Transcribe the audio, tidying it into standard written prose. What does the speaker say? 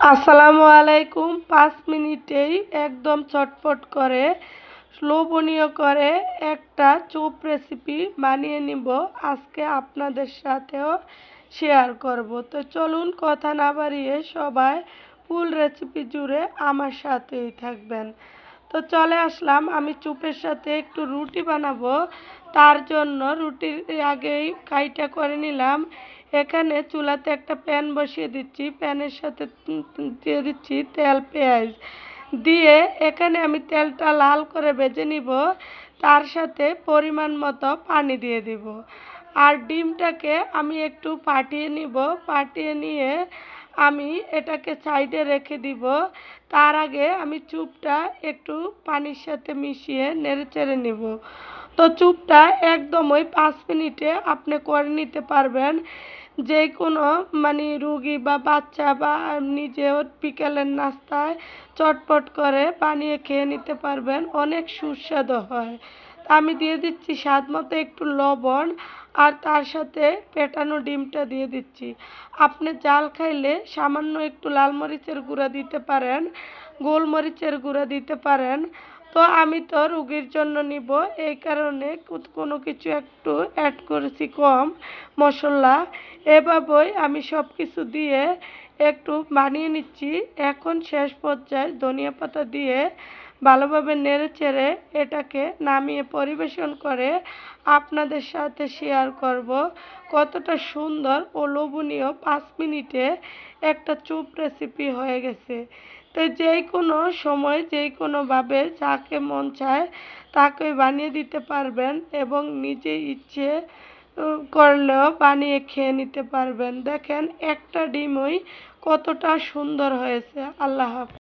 আসসালামু আলাইকুম। ৫ মিনিটেই একদম চটপট করে লোভনীয় করে একটা চুপ রেসিপি বানিয়ে নিব। আজকে আপনাদের সাথেও শেয়ার করব। তো চলুন কথা না বাড়িয়ে সবাই ফুল রেসিপি জুড়ে আমার সাথেই থাকবেন। তো চলে আসলাম, আমি চুপের সাথে একটু রুটি বানাবো। তার জন্য রুটির আগেই কাইটা করে নিলাম। এখানে চুলাতে একটা প্যান বসিয়ে দিচ্ছি, প্যানের সাথে দিয়ে দিচ্ছি তেল পেঁয়াজ দিয়ে এখানে আমি তেলটা লাল করে ভেজে নিব। তার সাথে পরিমাণ মতো পানি দিয়ে দিব। আর ডিমটাকে আমি একটু ফাটিয়ে নিব। ফাটিয়ে নিয়ে আমি এটাকে সাইডে রেখে দিব। তার আগে আমি চুপটা একটু পানির সাথে মিশিয়ে নেড়েচেড়ে নিব। তো চুপটা একদম ওই ৫ মিনিটে আপনি করে নিতে পারবেন। যে কোনো রুগী বা বাচ্চা বা নিজেও বিকেলের নাস্তায় চটপট করে বানিয়ে খেয়ে নিতে পারবেন, অনেক সুস্বাদু হয়। আমি দিয়ে দিচ্ছি স্বাদ মতো একটু লবণ, আর তার সাথে ফেটানো ডিমটা দিয়ে দিচ্ছি। আপনি জাল খাইলে সামান্য একটু লাল মরিচের গুঁড়া দিতে পারেন, গোলমরিচের গুঁড়া দিতে পারেন। তো আমি তো রুগীর জন্য নিব, এই কারণে কোনো কিছু একটু অ্যাড করেছি কম মশলা। এভাবেই আমি সব কিছু দিয়ে একটু বানিয়ে নিচ্ছি। এখন শেষ পর্যায়ে ধনিয়া পাতা দিয়ে ভালোভাবে নেড়েচেড়ে এটাকে নামিয়ে পরিবেশন করে আপনাদের সাথে শেয়ার করব কতটা সুন্দর ও লোভনীয় ৫ মিনিটে একটা চুপ রেসিপি হয়ে গেছে। তো যেই কোনো সময় যেই কোনোভাবে যাকে মন চায় তাকে বানিয়ে দিতে পারবেন এবং নিজে ইচ্ছে করলেও বানিয়ে খেয়ে নিতে পারবেন। দেখেন একটা ডিমই কতটা সুন্দর হয়েছে। আল্লাহ হাফেজ।